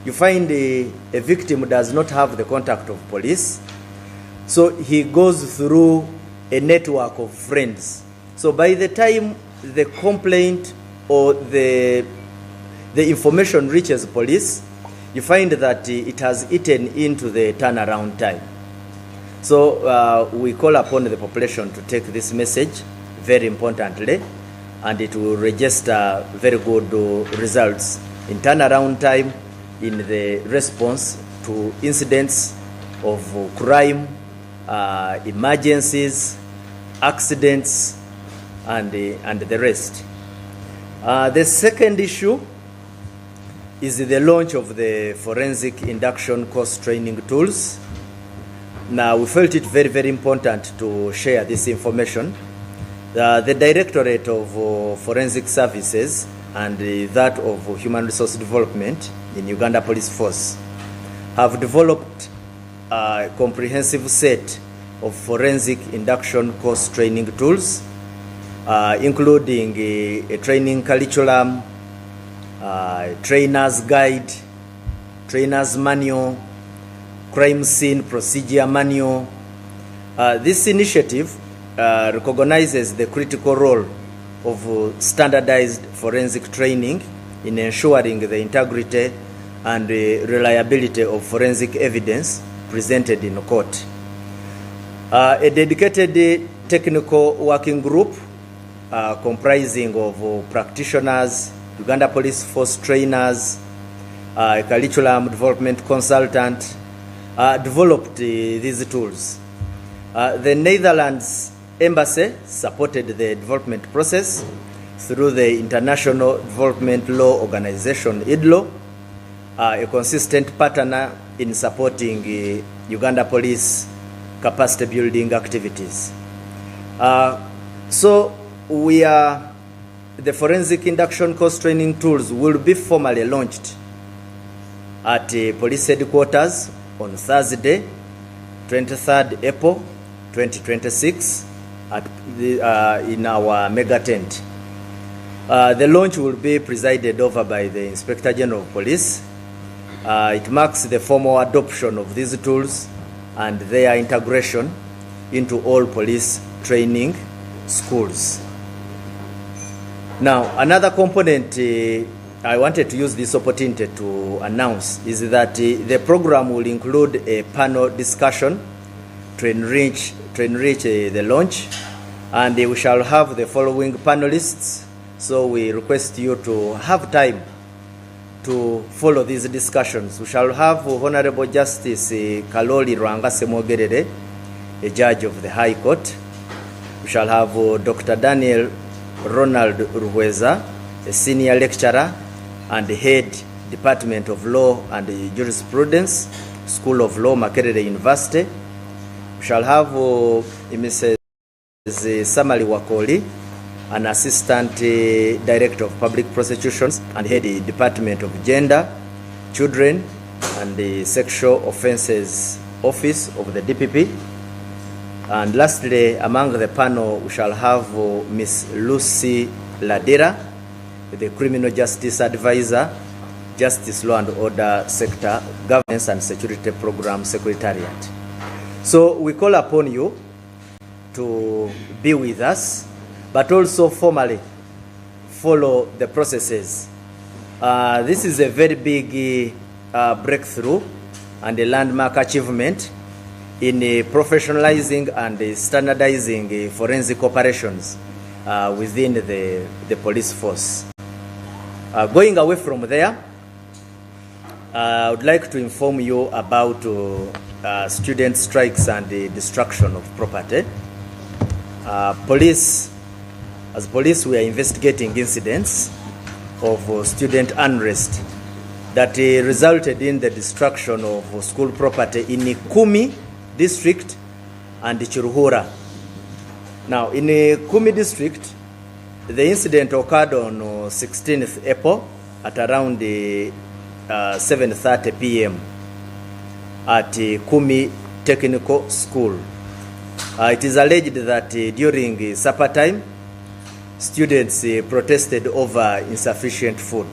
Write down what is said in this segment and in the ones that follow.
You find a victim does not have the contact of police, so he goes through a network of friends. So by the time the complaint or the information reaches police, you find that it has eaten into the turnaround time. So we call upon the population to take this message very importantly, and it will register very good results in turnaround time in the response to incidents of crime, emergencies, accidents, and the rest. The second issue is the launch of the forensic induction course training tools. Now, we felt it very, very important to share this information. The Directorate of Forensic Services and that of Human Resource Development in Uganda Police Force have developed a comprehensive set of forensic induction course training tools, including a training curriculum, trainer's guide, trainer's manual, crime scene procedure manual. This initiative recognizes the critical role of standardized forensic training in ensuring the integrity and reliability of forensic evidence presented in court. A dedicated technical working group comprising of practitioners, Uganda Police Force trainers, a curriculum development consultant, developed these tools. The Netherlands Embassy supported the development process through the International Development Law Organization, IDLO, a consistent partner in supporting Uganda Police capacity building activities. So the forensic induction course training tools will be formally launched at police headquarters on Thursday, 23rd April 2026 in our mega tent. The launch will be presided over by the Inspector General of Police. It marks the formal adoption of these tools and their integration into all police training schools. Now, another component I wanted to use this opportunity to announce is that the program will include a panel discussion to enrich the launch, and we shall have the following panelists. So we request you to have time to follow these discussions. We shall have Honorable Justice Kaloli Rwangase Mwogerere, a judge of the High Court. We shall have Dr. Daniel Ronald Ruweza, a senior lecturer and head Department of Law and Jurisprudence, School of Law, Makerere University. We shall have Mrs. Samali Wakoli, an assistant director of public prosecutions and head the Department of Gender, Children and the Sexual Offences Office of the DPP. And lastly, among the panel, we shall have Ms. Lucy Ladera, the Criminal Justice Advisor, Justice Law and Order Sector, Governance and Security Program Secretariat. So we call upon you to be with us, but also formally follow the processes. This is a very big breakthrough and a landmark achievement in professionalizing and standardizing forensic operations within the police force. Going away from there, I would like to inform you about student strikes and the destruction of property. As police, we are investigating incidents of student unrest that resulted in the destruction of school property in Kumi district and Chiruhura. Now, in Kumi district, the incident occurred on 16th April at around 7:30 p.m. at Kumi Technical School. It is alleged that during supper time, students protested over insufficient food.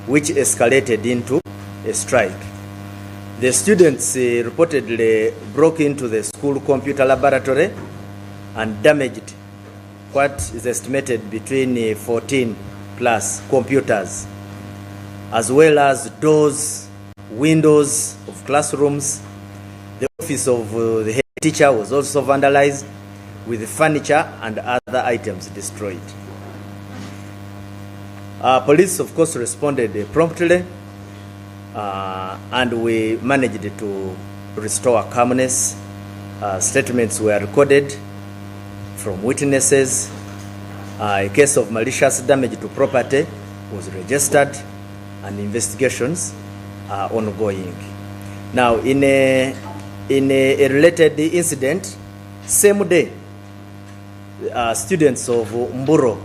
which escalated into a strike. The students reportedly broke into the school computer laboratory and damaged what is estimated between 14 plus computers, as well as doors, windows of classrooms. The office of the head teacher was also vandalized, with furniture and other items destroyed. Police, of course, responded promptly, and we managed to restore calmness. Statements were recorded from witnesses. A case of malicious damage to property was registered, and investigations are ongoing. Now, in a related incident, same day, students of Mburo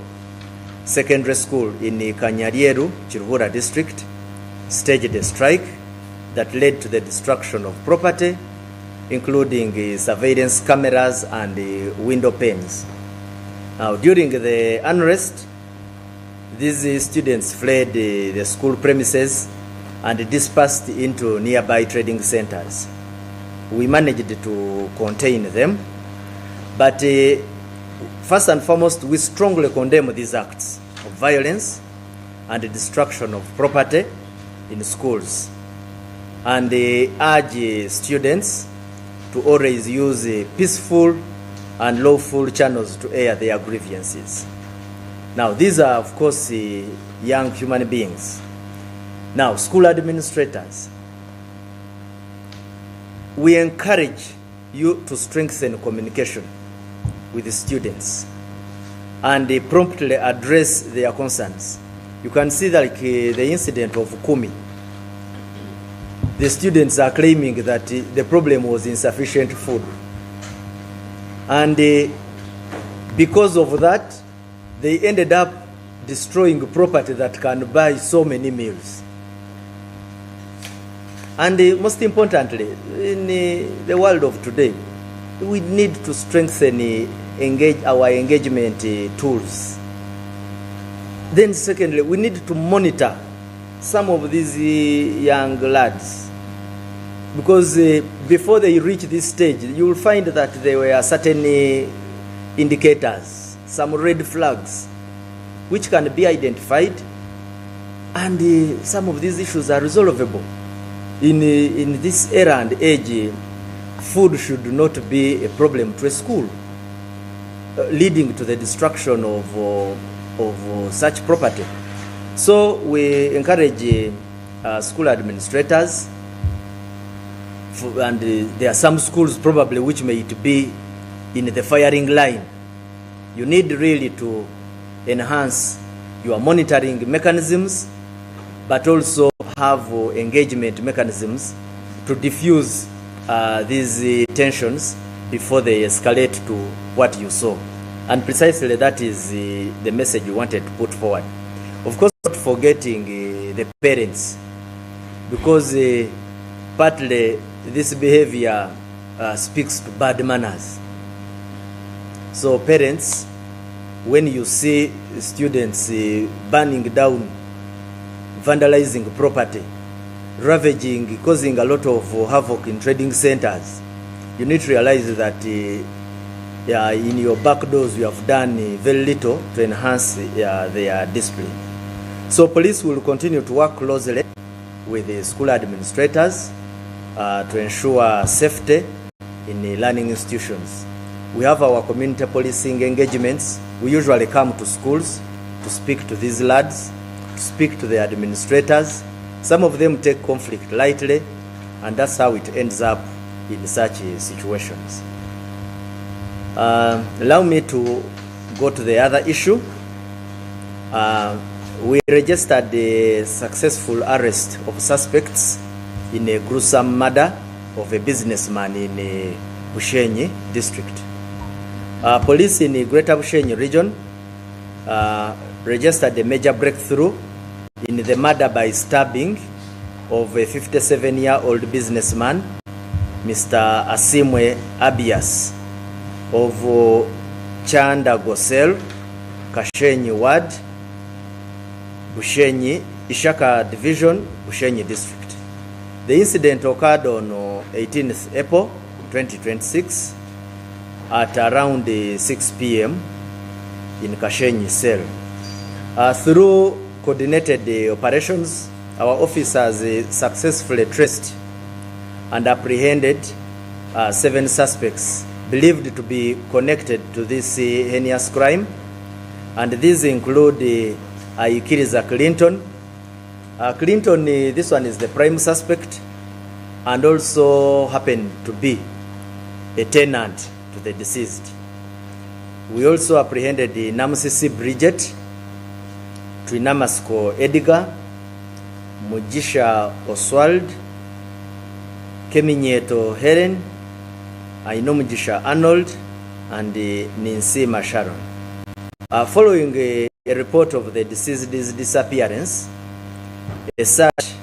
Secondary School in Ekiganiiro, Chirvura district, staged a strike that led to the destruction of property, including surveillance cameras and window panes. Now, during the unrest, these students fled the school premises and dispersed into nearby trading centers. We managed to contain them, but first and foremost, we strongly condemn these acts of violence and the destruction of property in schools, and urge students to always use peaceful and lawful channels to air their grievances. Now, these are, of course, young human beings. Now, school administrators, we encourage you to strengthen communication with the students and promptly address their concerns. You can see that the incident of Kumi, the students are claiming that the problem was insufficient food. And because of that, they ended up destroying property that can buy so many meals. And most importantly, in the world of today, we need to strengthen our engagement tools. Then secondly, we need to monitor some of these young lads, because before they reach this stage, you will find that there were certain indicators, some red flags, which can be identified, and some of these issues are resolvable. In this era and age, food should not be a problem to a school, leading to the destruction of such property. So we encourage school administrators, and there are some schools probably which may be in the firing line. You need really to enhance your monitoring mechanisms, but also have engagement mechanisms to diffuse these tensions before they escalate to what you saw. And precisely that is the message we wanted to put forward. Of course, not forgetting the parents, because partly this behavior speaks to bad manners. So parents, when you see students burning down, vandalizing property, ravaging, causing a lot of havoc in trading centers, you need to realize that in your back doors you have done very little to enhance their discipline. So police will continue to work closely with the school administrators to ensure safety in learning institutions. We have our community policing engagements. We usually come to schools to speak to these lads, to speak to the administrators. Some of them take conflict lightly, and that's how it ends up in such situations. Allow me to go to the other issue. We registered the successful arrest of suspects in a gruesome murder of a businessman in Bushenyi district. Police in the Greater Bushenyi region registered a major breakthrough in the murder by stabbing of a 57-year-old businessman, Mr. Asimwe Abias of Chanda Gosel, Kashenyi Ward, Bushenyi Ishaka Division, Bushenyi District. The incident occurred on 18th April 2026 at around 6 p.m. in Kashenyi cell. Through coordinated operations, our officers successfully traced and apprehended 7 suspects believed to be connected to this heinous crime, and these include Ikiriza Clinton. Clinton, this one is the prime suspect, and also happened to be a tenant to the deceased. We also apprehended Namusisi Bridget, Twinamasko Edgar, Mujisha Oswald, Keminyeto Helen, Ainomujisha Arnold, and Ninsima Sharon. Following a report of the deceased's disappearance, a search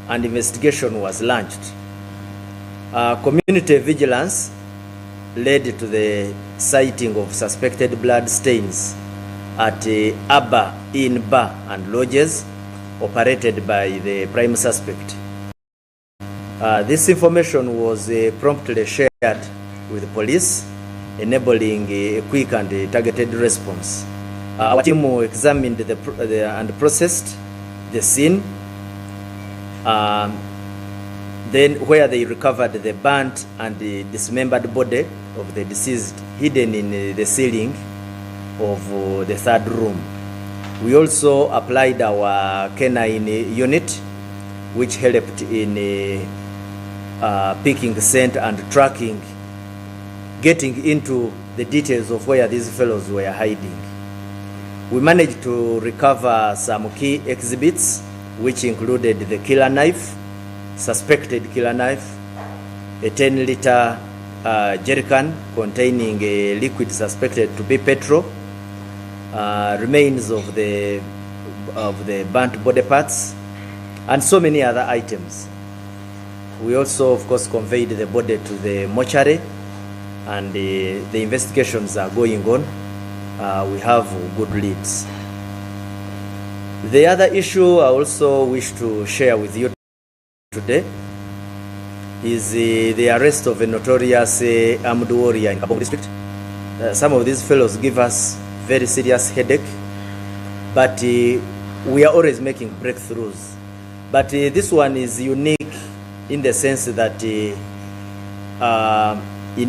and investigation was launched. Community vigilance led to the sighting of suspected blood stains at Abba Inn Bar and Lodges operated by the prime suspect. This information was promptly shared with police, enabling a quick and targeted response. Our team examined and processed the scene, then where they recovered the burnt and the dismembered body of the deceased hidden in the ceiling of the 3rd room. We also applied our canine unit, which helped in picking scent and tracking, getting into the details of where these fellows were hiding. We managed to recover some key exhibits, which included the killer knife, suspected killer knife, a 10-liter jerrycan containing a liquid suspected to be petrol, remains of the burnt body parts, and so many other items. We also, of course, conveyed the body to the mortuary, and the investigations are going on. We have good leads. The other issue I also wish to share with you today is the arrest of a notorious armed warrior in Kabongo district. Some of these fellows give us very serious headache, but we are always making breakthroughs. But this one is unique in the sense that in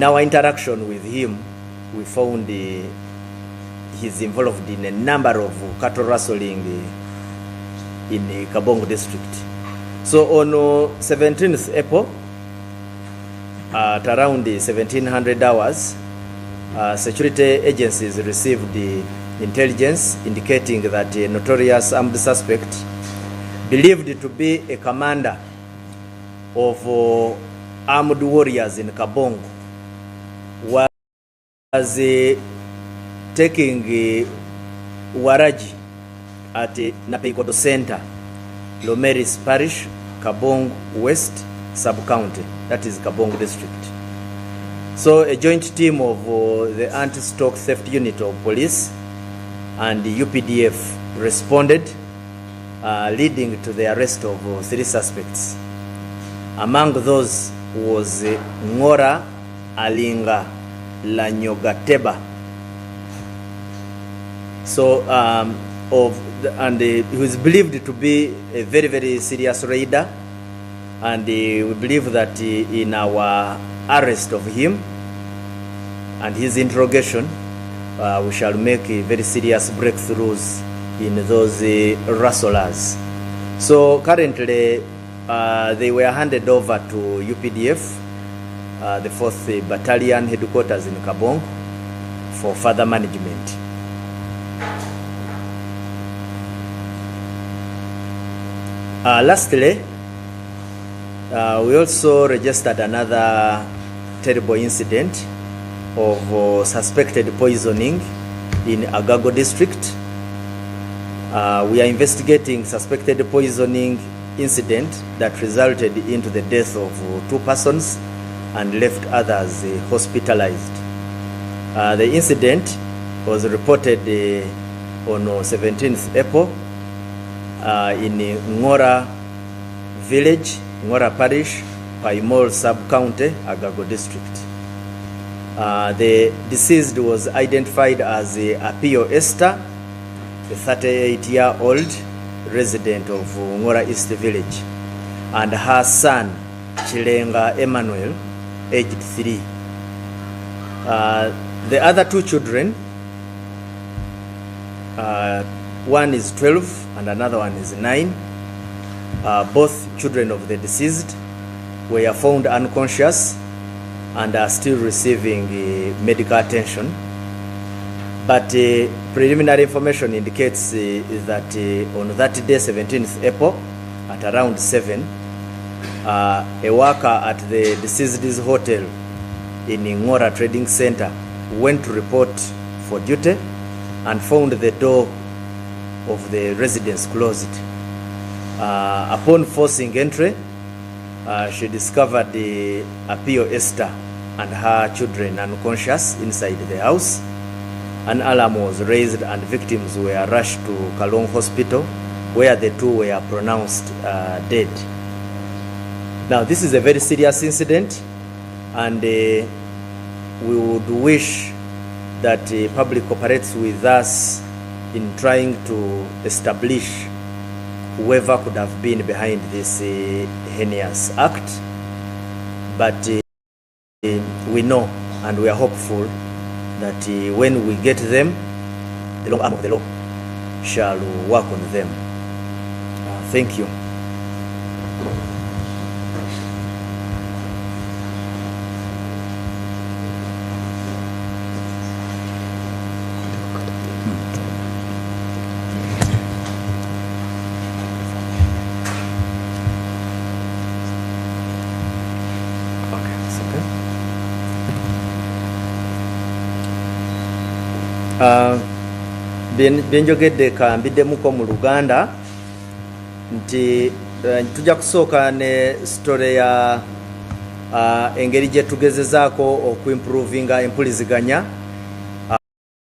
our interaction with him, we found he's involved in a number of cattle rustling in Kabongo district. So on 17th April, at around 1700 hours, security agencies received the intelligence indicating that a notorious armed suspect, believed to be a commander of armed warriors in Kabongo, was taking waraji at Napeikoto Center, Lomeris Parish, Kabongo West Sub-County, that is Kabongo District. So a joint team of the Anti-Stock Theft Unit of Police and the UPDF responded, leading to the arrest of 3 suspects. Among those was Ngora Alinga Lanyogateba. So, he was believed to be a very, very serious raider, and we believe that in our arrest of him and his interrogation, we shall make very serious breakthroughs in those rustlers. So currently, they were handed over to UPDF, the 4th Battalion headquarters in Kabongo, for further management. Lastly, we also registered another terrible incident of suspected poisoning in Agago district. We are investigating suspected poisoning incident that resulted into the death of 2 persons and left others hospitalized. The incident was reported on 17th April, in Ngora village, Ngora parish, Paimol sub-county, Agago district. The deceased was identified as Apio Esther, a 38-year-old resident of Ngora East village, and her son Chilenga Emmanuel, aged 3. The other 2 children, one is 12 and another one is 9. Both children of the deceased were found unconscious and are still receiving medical attention. But preliminary information indicates that on that day, 17th April, at around 7, a worker at the deceased's hotel in Ngora Trading Center went to report for duty and found the door of the residence closed. Upon forcing entry, she discoveed the Apio Esther and her children unconscious inside the house. An alarm was raised and victims were rushed to Kalong Hospital, where the 2 were pronounced dead. Now, this is a very serious incident, and we would wish that the public cooperates with us in trying to establish whoever could have been behind this heinous act. But we know and we are hopeful that when we get them, the long arm of the law shall work on them. Thank you. Byenjogedde kambiddemuko mu Luganda nti tujja kusooka ne story ya engeri gye tugezezaako okuimprovinga empuliziganya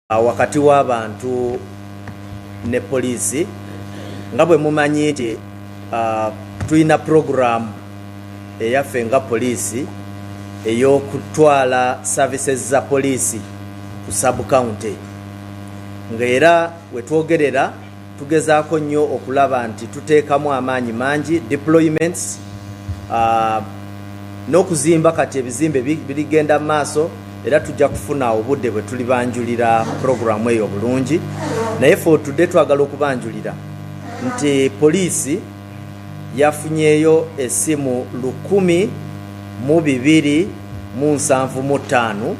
wakati w'abantu ne poliisi. Nga bwe mumanyi nti tulina program eyaffe nga poliisi ey'okutwala services za poliisi ku sub-county, ng'era wetwogerera tugezaako nnyo okulaba nti tuteekamu amaanyi mangi deployments, n'okuzimba kati ebizimbe birigenda mu maaso, era tujja kufuna obudde bwe tulibanjulira programu eyo bulungi. Naye for today twagala okubanjulira nti poliisi yafunyeeyo essimu 1,275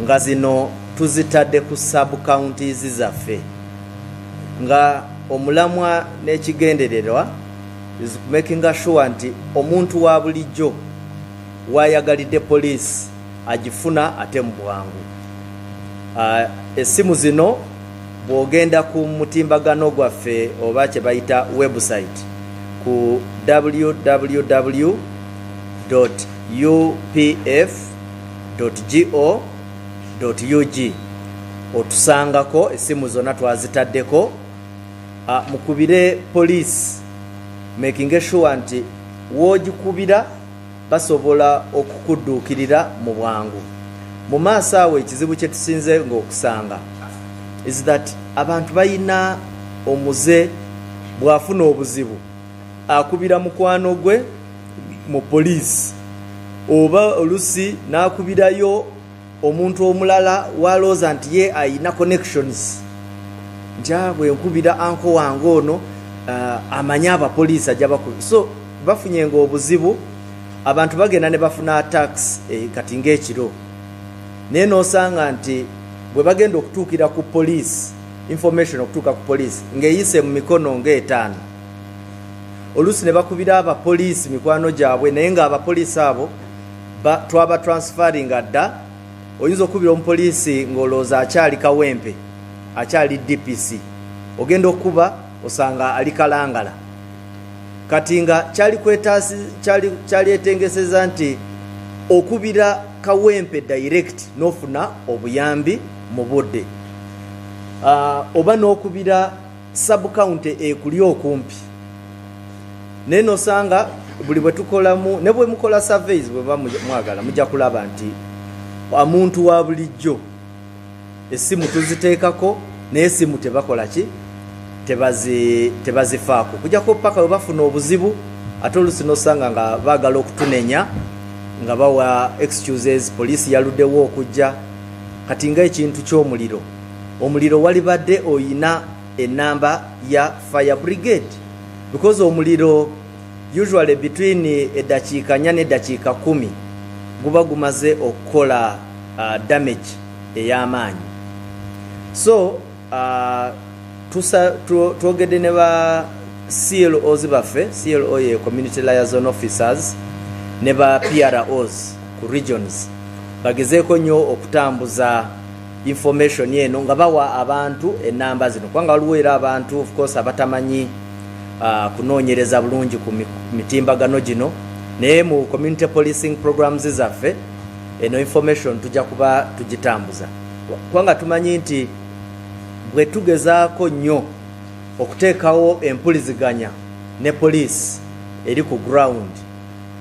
nga zino tuzitadde ku sub-counties zaffe, nga omulamwa n'ekigendererwa is making sure nti omuntu wa bulijjo wayagalidde poliisi agifuna ate mu bwangu. Essimu zino bw'ogenda ku mutimbagano gwaffe oba kye bayita website ku www.upf.go.ug otusangako essimu zonna twazitaddeko. Mukubire poliisi, making sure nti woogikubira basobola okukudduukirira mu bwangu. Mu maaso awo ekizibu kye tusinze ng'okusanga is that abantu bayina omuze bw'afuna obuzibu akubira mukwano gwe mu poliisi, oba olusi n'akubirayo omuntu omulala walooza nti ye ayina connections, nti bwe nkubira anko wange ono amanye abapoliisi ajja bakubira. So bafunyenga obuzibu, abantu bagenda ne bafuna attacks kati ng'ekiro, naye n'osanga nti bwe bagenda okutuukira ku poliisi, information okutuuka ku poliisi ng'eyise mu mikono ng'etaano, oluusi ne bakubira abapoliisi mikwano gyabwe, naye ng'abapoliisi abo twaba transferringa dda. Oyinza okubira omupoliisi ng'olowooza akyali Kawempe, akyali DPC, ogenda okuba osanga ali Kalangala. Kati nga kyali etengeseza nti okubira Kawempe direct n'ofuna obuyambi mu budde, oba n'okubira sub county ekuli okumpi neno sanga buli bwe tukolamu ne bwe mukola surveys bwe bamwagala mujja kulaba nti omuntu wa bulijjo essimu tuziteekako n'essimu tebakola ki tebazifaako kujjako paka we bafuna obuzibu ate oluusi nosanga nga baagala okutunenya nga bawa excuses poliisi yaluddewo okujja kati nga ekintu ky'omuliro omuliro wali badde oyina enamba ya fire brigade because omuliro usually between eddakiika 4 n'eddakiika 10 guba gumaze okukola damage ey'amaanyi so twogedde ne ba CLOs baffe CLO ye community liaison officers ne ba PROs ku regions bagezeeko nnyo okutambuza information eno nga bawa abantu enamba zino kubanga waliwo era abantu of course abatamanyi kunoonyereza bulungi ku mitimbagano gino naye mu community policing programs zaffe eno information tujja kuba tugitambuza kubanga tumanyi nti bwe tugezaako nnyo okuteekawo empuliziganya ne police eri ku ground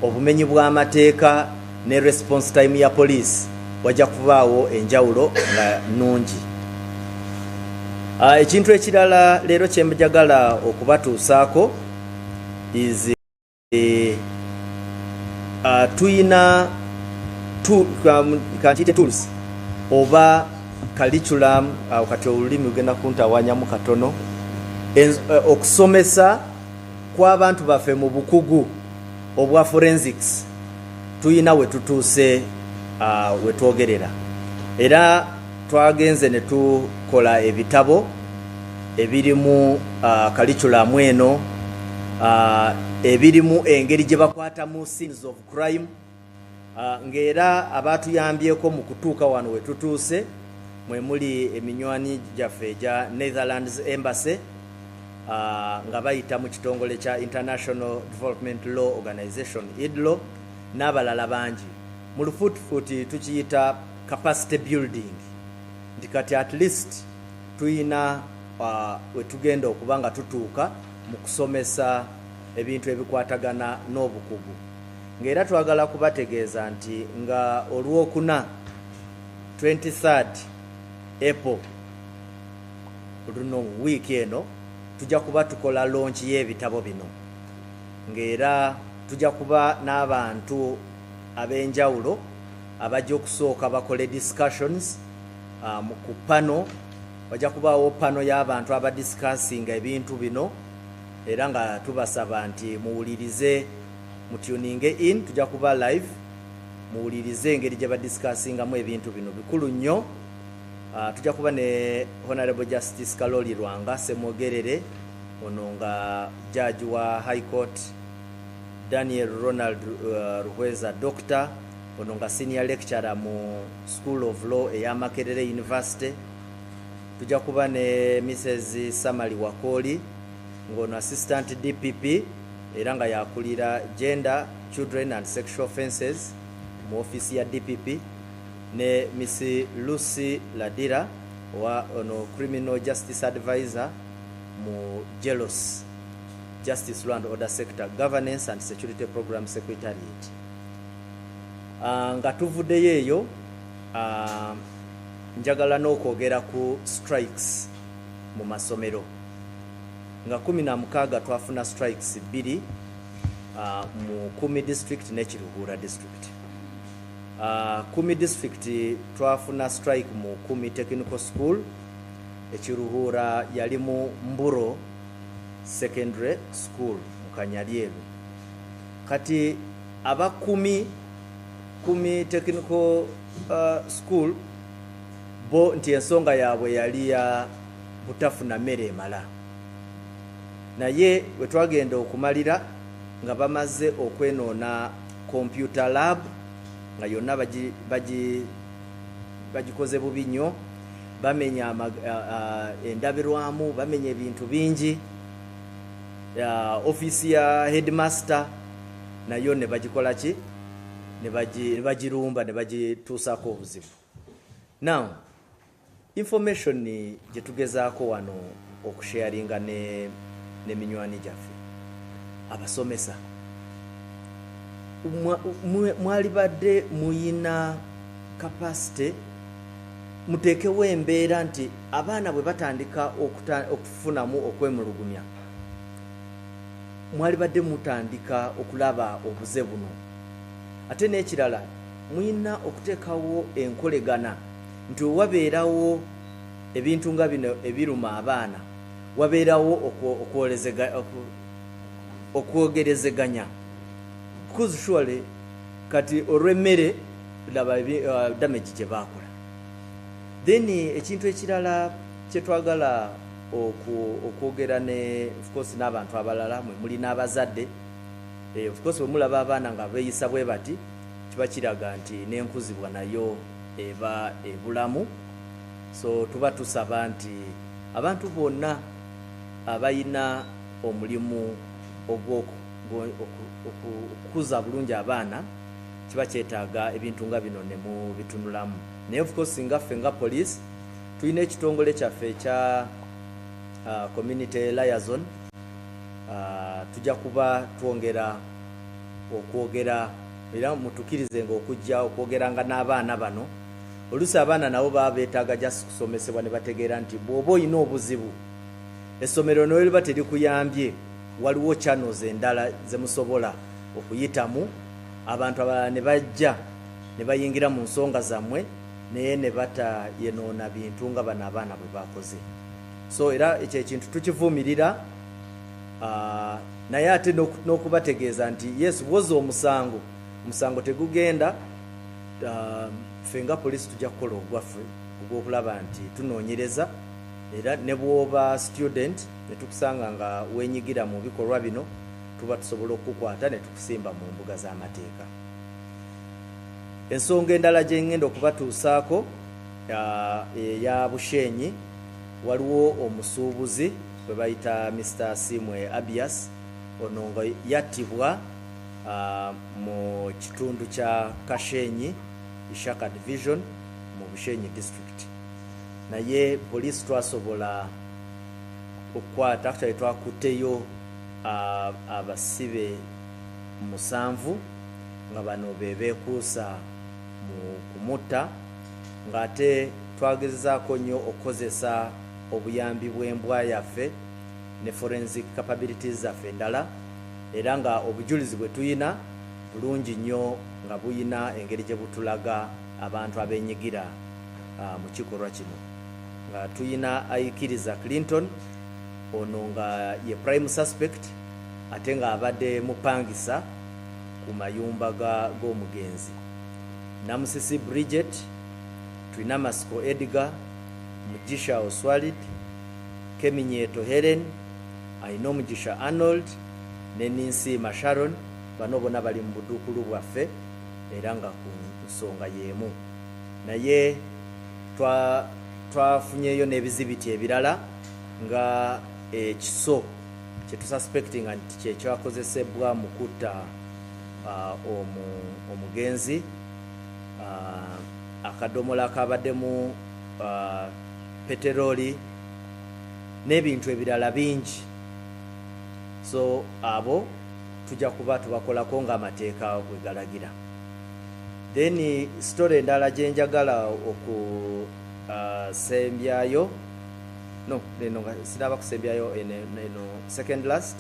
obumenyi bw'amateeka ne response time ya police wajja kubaawo enjawulo nga nnungi ekintu ekirala leero kye njagala okubatuusaako is tuyina kantite tools oba curriculum kati olulimi lugenda kuntawanyamu katono okusomesa kw'abantu baffe mu bukugu obwa forensics tuyina we tutuuse we twogerera era twagenze ne tukola ebitabo ebirimu curriculum eno ebirimu engeri gye bakwatamu scenes of crime ng'era abatuyambyeko mu kutuuka wano we tutuuse mwe muli eminywani gyaffe egya Netherlands Embassy nga bayita mu kitongole kya International Development Law Organization IDLO n'abalala bangi mu lufuutifuuti tukiyita capacity building nti kati at least tuyina we tugenda okuba nga tutuuka mu kusomesa ebintu ebikwatagana n'obukugu ng'era twagala kubategeeza nti nga olwokuna 23rd April luno wiiki eno tujja kuba tukola launch y'ebitabo bino ng'era tujja kuba n'abantu ab'enjawulo abajja okusooka bakole discussions ku pano wajja kubaawo pano y'abantu abadiscussinga ebintu bino era nga tubasaba nti muwulirize mutuninge in tujja kuba live muwulirize engeri gye badiscussingamu ebintu bino bikulu nnyo tujja kuba ne Honorable Justice Kaloli Lwanga Semwogerere ono nga judge wa High Court Daniel Ronald Ruhweza Doctor ono nga senior lecturer mu School of Law eya Makerere University tujja kuba ne Mrs. Samali Wakoli ngono assistant DPP era nga yakulira gender children and sexual offences mu office ya DPP ne Miss Lucy Ladira wa ono criminal justice advisor mu JELOS Justice Land Order Sector Governance and Security Program Secretariat nga tuvuddeyo eyo njagala n'okwogera ku strikes mu masomero nga 16 twafuna strikes 2 mu Kumi district ne Kiruhura district. Kumi district twafuna strike mu Kumi Technical School, Ekiruhura yali mu Mburo Secondary School mu Kanyalyeru. Kati aba Kumi Technical School bo nti ensonga yaabwe yali ya butafuna mmere emala. Naye we twagenda okumalira nga bamaze okwenoona computer lab nga yonna bagikoze bubi nnyo, bamenya endabirwamu, bamenya ebintu bingi, office ya headmaster nayo ne bagikola ki, ne bagirumba, ne bagituusako obuzibu. Now information gye tugezaako wano okusharinga ne minywani gyaffe abasomesa mwali badde muyina capacity muteekewo embeera nti abaana bwe batandika okufunamu okwemulugunya mwali badde mutandika okulaba obuze buno ate n'ekirala muyina okuteekawo enkolegana nti wabeerawo ebintu nga bino ebiruma abaana wabeerawo okwogerezeganya because surely kati olw'emmere laba damage gye baakola. Then ekintu ekirala kyetwagala okwogera ne of course n'abantu abalala mwe muli n'abazadde of course bwe mulaba abaana nga beeyisa bwe bati kiba kiraga nti n'enkuzibwa nayo eba ebulamu. So tuba tusaba nti abantu bonna abayina omulimu okukuza bulungi abaana kiba kyetaaga ebintu nga bino ne mu bitunulamu. Naye of course ngaffe nga police tulina ekitongole kyaffe ekya community liaison. Tujja kuba twongera okwogera era mutukirize ng'okujja okwogeranga n'abaana bano. Oluusi abaana nabo baba beetaaga just kusomesebwa ne bategeera nti bw'oba olina obuzibu essomero nayo liba terikuyambye waliwo channels endala ze musobola okuyitamu abantu abalala ne bajja ne bayingira mu nsonga zammwe naye ne batayonoona bintu nga bano abaana bwe bakoze. So era ekyo ekintu tukivumirira naye ate n'okubategeeza nti yes woza omusango tegugenda ffe nga poliisi tujja kukola ogwaffe ogw'okulaba nti tunoonyereza era ne bw'oba student ne tukusanga nga weenyigira mu bikolwa bino tuba tusobola okukukwata ne tukusimba mu mbuga z'amateeka. Ensonga endala gye ngenda okubatuusaako eya Bushenyi waliwo omusuubuzi gwe bayita Mr. Simwe Abias ono nga yattibwa mu kitundu kya Kashenyi Ishaka Division mu Bushenyi District. Naye poliisi twasobola okukwata actually twakuteyo abasibe 7 nga bano beekuusa mu kumutta ng'ate twagezaako nnyo okukozesa obuyambi bw'embwa yaffe ne forensic capabilities zaffe endala era nga obujulizi bwe tuyina bulungi nnyo nga buyina engeri gye butulaga abantu abeenyigira mu kikolwa kino nga tuyina ayikiriza Clinton ono nga ye prime suspect ate nga abadde mupangisa ku mayumba g'omugenzi. Namusisi Bridget, tulina Masiko Edgar, Mugisha Oswald, Keminyeto Helen, Aino Mugisha Arnold ne Ninsima Sharon. Bano bonna bali mu buduukulu bwaffe era nga ku nsonga y'emu. Naye twafunyeyo n'ebizibiti ebirala nga ekiso kye tususpectinga nti kye kyakozesebwa mu kutta omugenzi, akadomola akabaddemu peteroli n'ebintu ebirala bingi. So abo tujja kuba tubakolako ng'amateeka bwe galagira. Then story endala gye njagala okusembyayo neno sinaba kusembyayo eno second last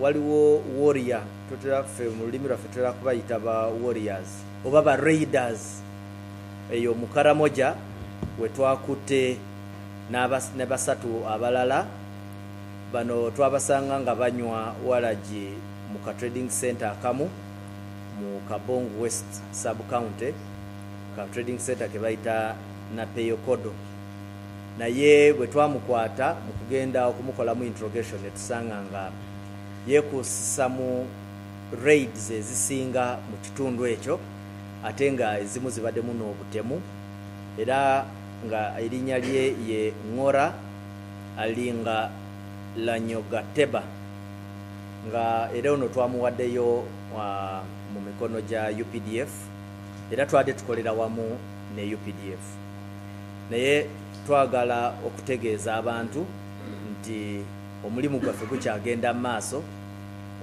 waliwo warrior tutera ffe mu lulimi lwaffe tutera kubayita ba warriors oba ba raiders eyo mu Karamoja we twakutte ne basatu abalala bano twabasanga nga banywa waragi mu ka trading center akamu mu Kabongo West sub county ka trading center ke bayita na Peyokodo. Naye bwe twamukwata mu kugenda okumukola mu interrogation etusanga nga yeekuusa mu raids ezisinga mu kitundu ekyo ate nga ezimu zibaddemu n'obutemu era nga erinnya lye ye Ngora Alinga Lanyogateba nga era ono twamuwaddeyo mu mikono gya UPDF era twadde tukolera wamu ne UPDF. Naye twagala okutegeeza abantu nti omulimu gwaffe gukyagenda maaso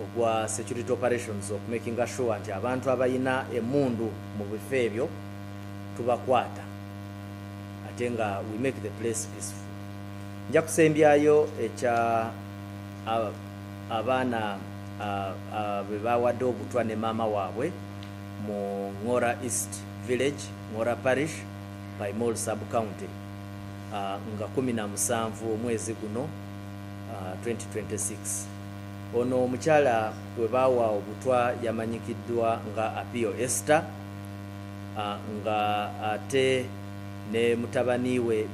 ogwa security operations okumakinga sure nti abantu abayina emundu mu bifo ebyo tubakwata ate nga we make the place peaceful. Nja kusembyayo ekya abaana bwe bawadde obutwa ne maama waabwe mu Ngora East Village, Ngora Parish, Paimol Sub-County nga 17 omwezi guno 2026. Ono omukyala bwe bawa obutwa yamanyikiddwa nga Apio Esther nga ate ne mutabani we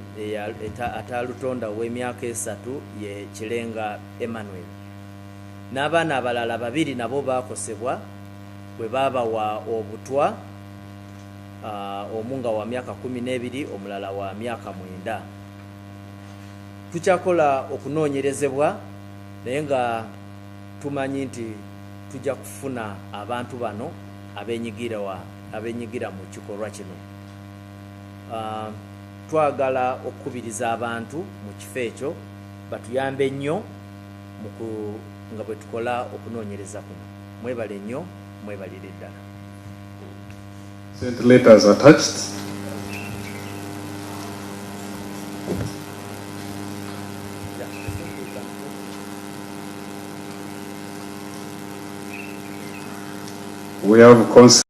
atalutonda w'emyaka 3 ye Kirenga Emmanuel. N'abaana abalala 2 nabo bakosebwa bwe babawa obutwa, omunga wa myaka 12 omulala wa myaka 9. Tukyakola okunoonyerezebwa naye nga tumanyi nti tujja kufuna abantu bano abenyigira mu kikolwa kino. Twagala okukubiriza abantu mu kifo ekyo batuyambe nnyo nga bwe tukola okunoonyereza kuno. Mwebale nnyo, mwebalire ddala. Sent letters attached. We have consent.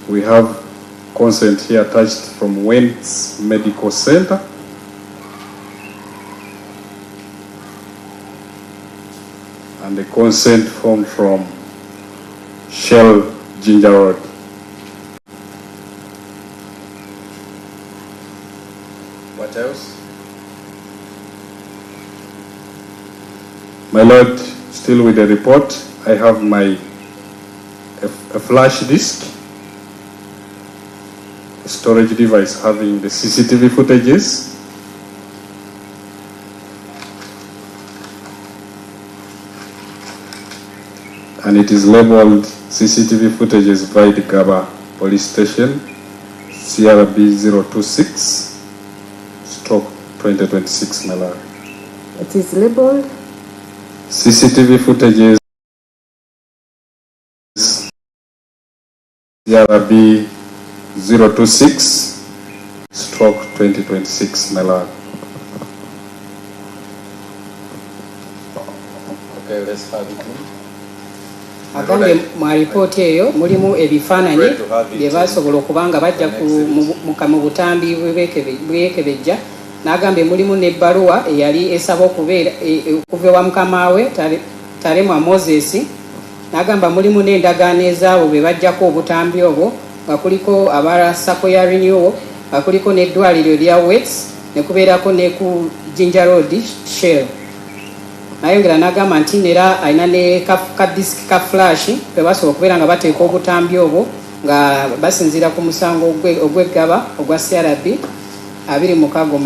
We have consent here attached from Wentz Medical Center. And the consent form from Shell Ginger Road. What else? My Lord, still with the report, I have a flash disk, a storage device having the CCTV footages. And it is labeled CCTV footages by the Gaba Police Station, CRB 026/2026 Malari. It is labeled CCTV footages CRB 026/2026 Malari. Okay, let's have it. Agambe mu report eyo mulimu ebifaananyi bye basobola okubanga bajja mu butambi bwekebejja. N'agambe mulimu n'ebbaluwa eyali esaba okubeera okuva wa mukama we Taremwa Moses. N'agamba mulimu n'endagaano ezaabo be bajjako obutambi obwo nga kuliko abala Sako ya Renewal, nga kuliko n'eddwaliro lya Wets, ne kubeerako ne ku Ginger Road Shell. Nayongera n'agamba nti nera alina ne ka disk ka flash kwe basobola okubeera nga bateeka obutambi obwo nga basinziira ku musango ogw'eggaba ogwa CRB 26 mu mwaka gwa